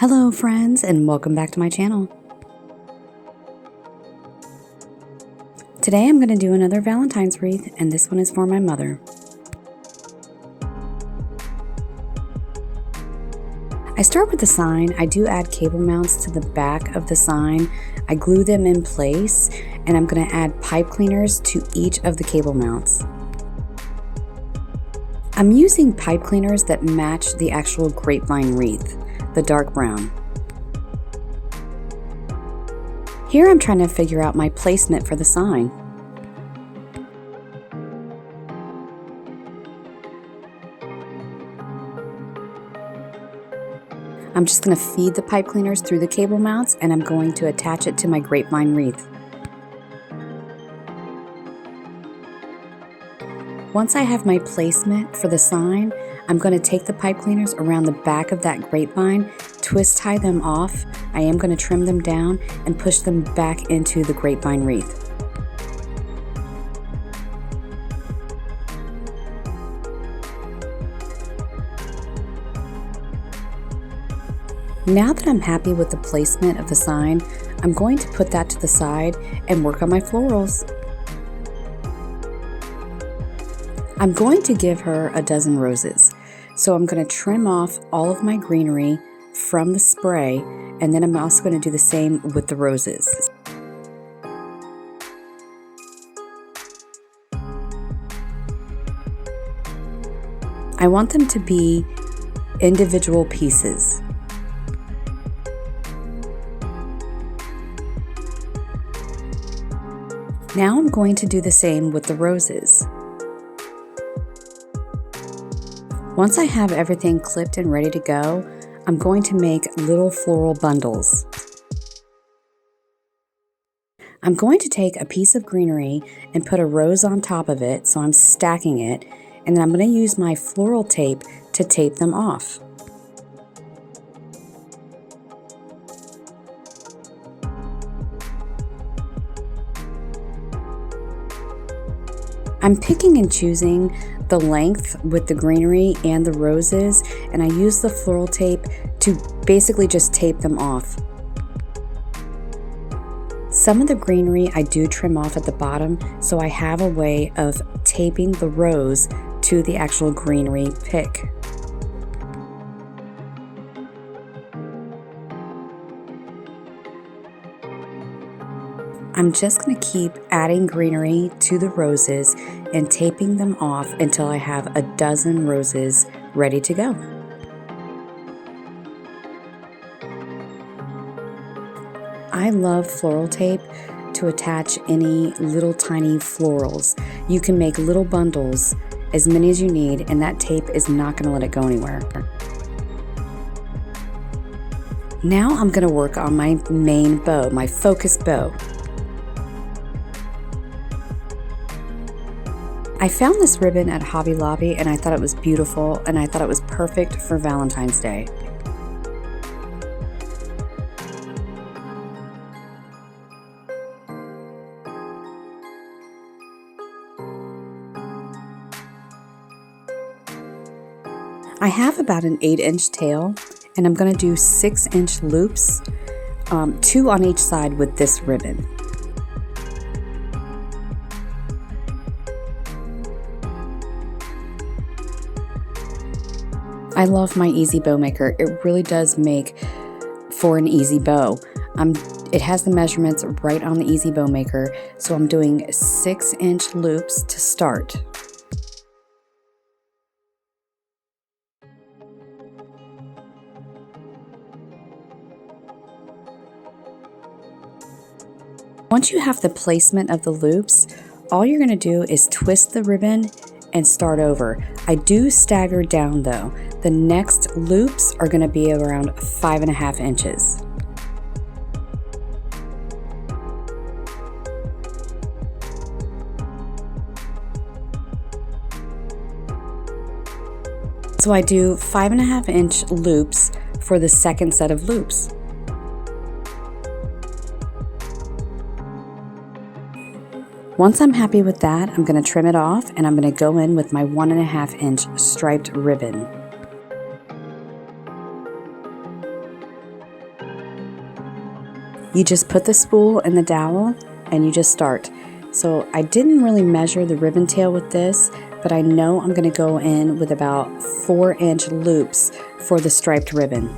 Hello friends, and welcome back to my channel. Today I'm going to do another Valentine's wreath, and this one is for my mother. I start with the sign. I do add cable mounts to the back of the sign. I glue them in place, and I'm going to add pipe cleaners to each of the cable mounts. I'm using pipe cleaners that match the actual grapevine wreath, the dark brown. Here I'm trying to figure out my placement for the sign. I'm just going to feed the pipe cleaners through the cable mounts, and I'm going to attach it to my grapevine wreath. Once I have my placement for the sign, I'm going to take the pipe cleaners around the back of that grapevine, twist tie them off. I am going to trim them down and push them back into the grapevine wreath. Now that I'm happy with the placement of the sign, I'm going to put that to the side and work on my florals. I'm going to give her a dozen roses, so I'm going to trim off all of my greenery from the spray, and then I'm also going to do the same with the roses. I want them to be individual pieces. Now I'm going to do the same with the roses. Once I have everything clipped and ready to go, I'm going to make little floral bundles. I'm going to take a piece of greenery and put a rose on top of it, so I'm stacking it, and then I'm going to use my floral tape to tape them off. I'm picking and choosing the length with the greenery and the roses, and I use the floral tape to basically just tape them off. Some of the greenery I do trim off at the bottom, so I have a way of taping the rose to the actual greenery pick. I'm just going to keep adding greenery to the roses and taping them off until I have a dozen roses ready to go. I love floral tape to attach any little tiny florals. You can make little bundles, as many as you need, and that tape is not going to let it go anywhere. Now I'm going to work on my main bow, my focus bow. I found this ribbon at Hobby Lobby, and I thought it was beautiful, and I thought it was perfect for Valentine's Day. I have about an 8-inch tail, and I'm going to do 6-inch loops, 2 on each side with this ribbon. I love my easy bow maker. It really does make for an easy bow. It has the measurements right on the easy bow maker, so I'm doing 6-inch loops to start. Once you have the placement of the loops, all you're going to do is twist the ribbon and start over. I do stagger down though. The next loops are going to be around 5.5 inches. So I do 5.5-inch loops for the second set of loops. Once I'm happy with that, I'm going to trim it off, and I'm going to go in with my 1.5-inch striped ribbon. You just put the spool in the dowel and you just start. So I didn't really measure the ribbon tail with this, but I know I'm going to go in with about 4-inch loops for the striped ribbon.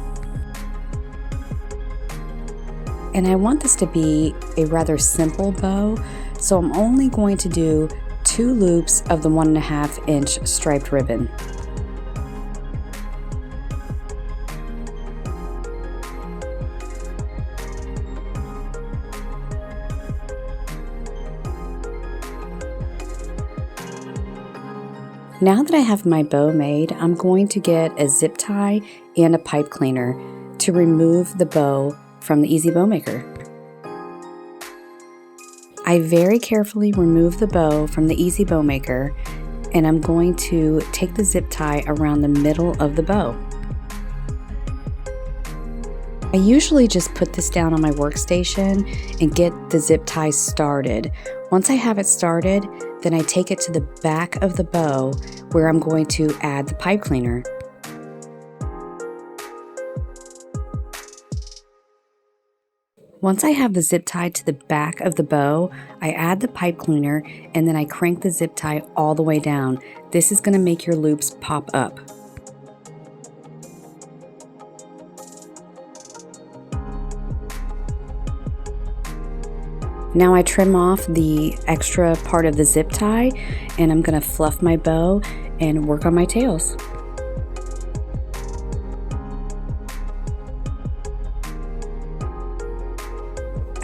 And I want this to be a rather simple bow, so I'm only going to do 2 loops of the 1.5-inch striped ribbon. Now that I have my bow made, I'm going to get a zip tie and a pipe cleaner to remove the bow from the Easy Bow Maker. I very carefully remove the bow from the Easy Bow Maker, and I'm going to take the zip tie around the middle of the bow. I usually just put this down on my workstation and get the zip tie started. Once I have it started, then I take it to the back of the bow where I'm going to add the pipe cleaner. Once I have the zip tie to the back of the bow, I add the pipe cleaner and then I crank the zip tie all the way down. This is going to make your loops pop up. Now I trim off the extra part of the zip tie and I'm going to fluff my bow and work on my tails.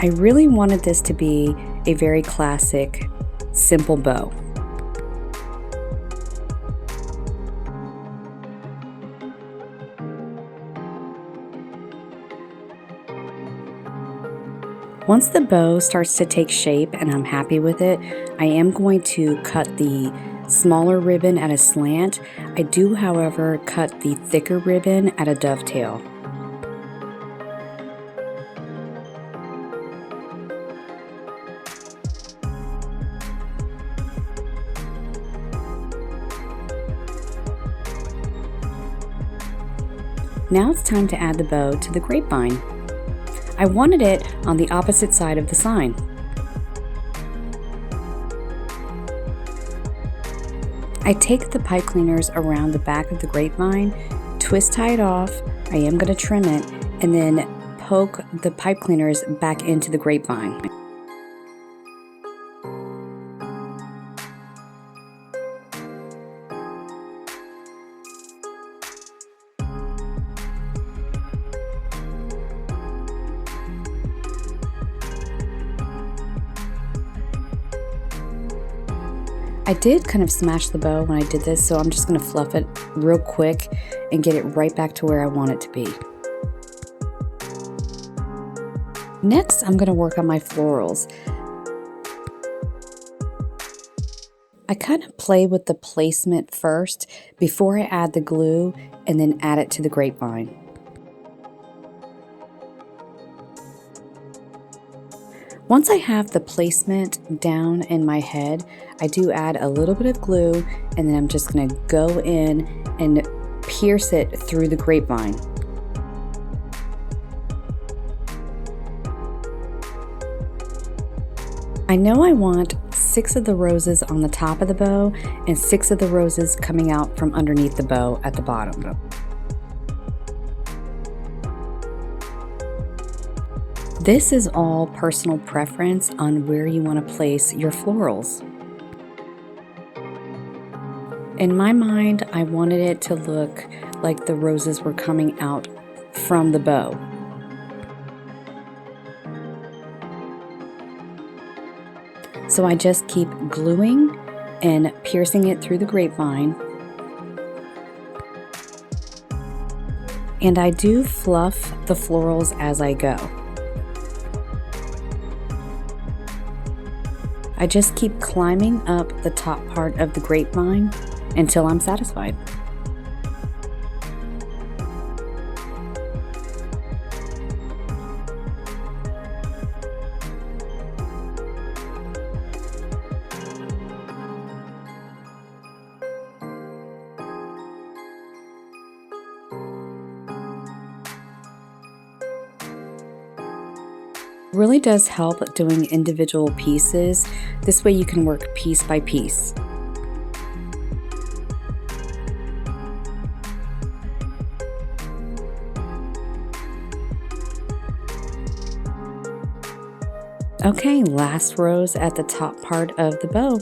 I really wanted this to be a very classic, simple bow. Once the bow starts to take shape and I'm happy with it, I am going to cut the smaller ribbon at a slant. I do, however, cut the thicker ribbon at a dovetail. Now it's time to add the bow to the grapevine. I wanted it on the opposite side of the sign. I take the pipe cleaners around the back of the grapevine, twist tie it off, I am going to trim it, and then poke the pipe cleaners back into the grapevine. I did kind of smash the bow when I did this, so I'm just going to fluff it real quick and get it right back to where I want it to be. Next, I'm going to work on my florals. I kind of play with the placement first before I add the glue and then add it to the grapevine. Once I have the placement down in my head, I do add a little bit of glue and then I'm just going to go in and pierce it through the grapevine. I know I want 6 of the roses on the top of the bow and 6 of the roses coming out from underneath the bow at the bottom. This is all personal preference on where you want to place your florals. In my mind, I wanted it to look like the roses were coming out from the bow. So I just keep gluing and piercing it through the grapevine. And I do fluff the florals as I go. I just keep climbing up the top part of the grapevine until I'm satisfied. Really does help doing individual pieces. This way you can work piece by piece. Okay, last rose at the top part of the bow.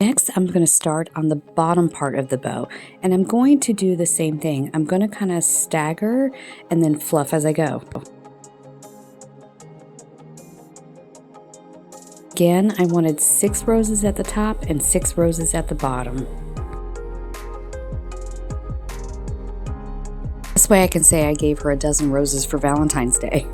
Next, I'm going to start on the bottom part of the bow, and I'm going to do the same thing. I'm going to kind of stagger and then fluff as I go. Again, I wanted 6 roses at the top and 6 roses at the bottom. This way I can say I gave her a dozen roses for Valentine's Day.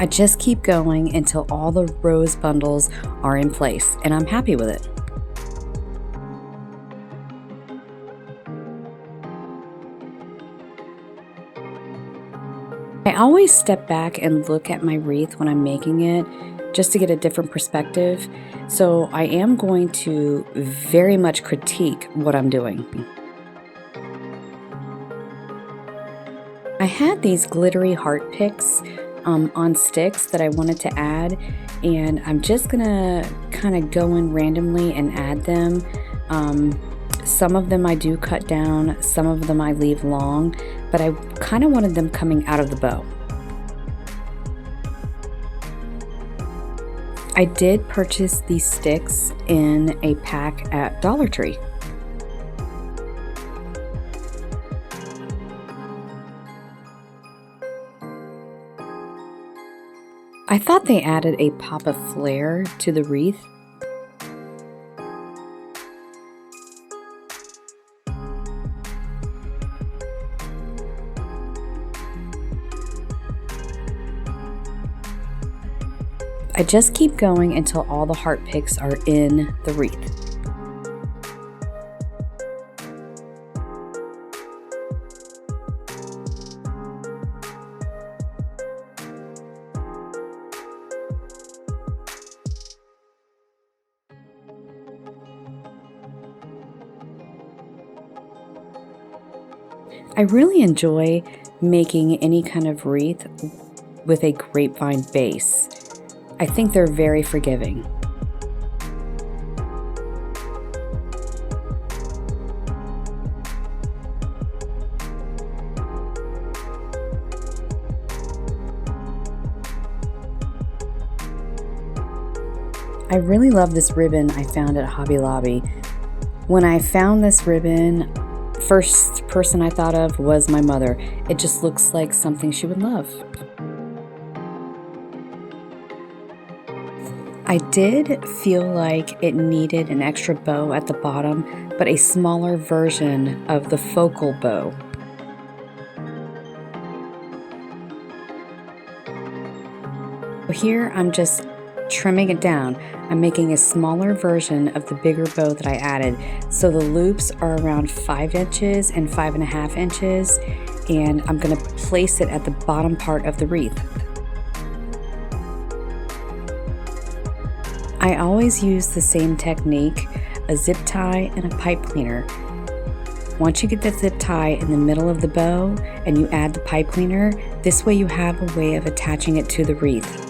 I just keep going until all the rose bundles are in place, and I'm happy with it. I always step back and look at my wreath when I'm making it, just to get a different perspective. So I am going to very much critique what I'm doing. I had these glittery heart picks on sticks that I wanted to add, and I'm just gonna kind of go in randomly and add them. Some of them I do cut down, some of them I leave long, but I kind of wanted them coming out of the bow. I did purchase these sticks in a pack at Dollar Tree. I thought they added a pop of flair to the wreath. I just keep going until all the heart picks are in the wreath. I really enjoy making any kind of wreath with a grapevine base. I think they're very forgiving. I really love this ribbon I found at Hobby Lobby. When I found this ribbon, first person I thought of was my mother. It just looks like something she would love. I did feel like it needed an extra bow at the bottom, but a smaller version of the focal bow. Here I'm just trimming it down. I'm making a smaller version of the bigger bow that I added. So the loops are around 5 inches and 5.5 inches, and I'm going to place it at the bottom part of the wreath. I always use the same technique, a zip tie and a pipe cleaner. Once you get the zip tie in the middle of the bow and you add the pipe cleaner, this way you have a way of attaching it to the wreath.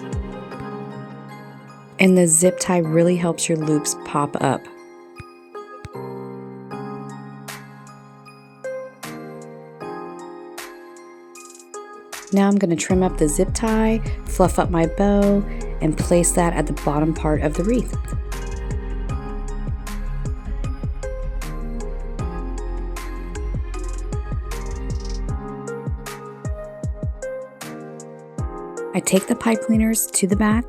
And the zip tie really helps your loops pop up. Now I'm going to trim up the zip tie, fluff up my bow, and place that at the bottom part of the wreath. I take the pipe cleaners to the back,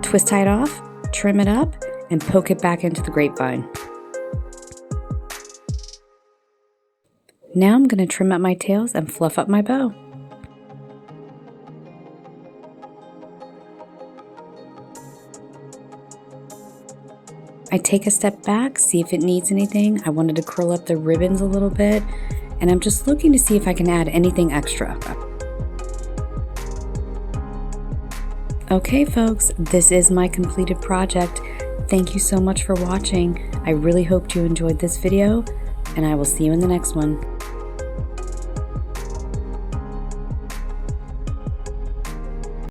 twist tie it off, trim it up, and poke it back into the grapevine. Now I'm going to trim up my tails and fluff up my bow. I take a step back, see if it needs anything. I wanted to curl up the ribbons a little bit, and I'm just looking to see if I can add anything extra. Okay folks, this is my completed project. Thank you so much for watching. I really hope you enjoyed this video, and I will see you in the next one.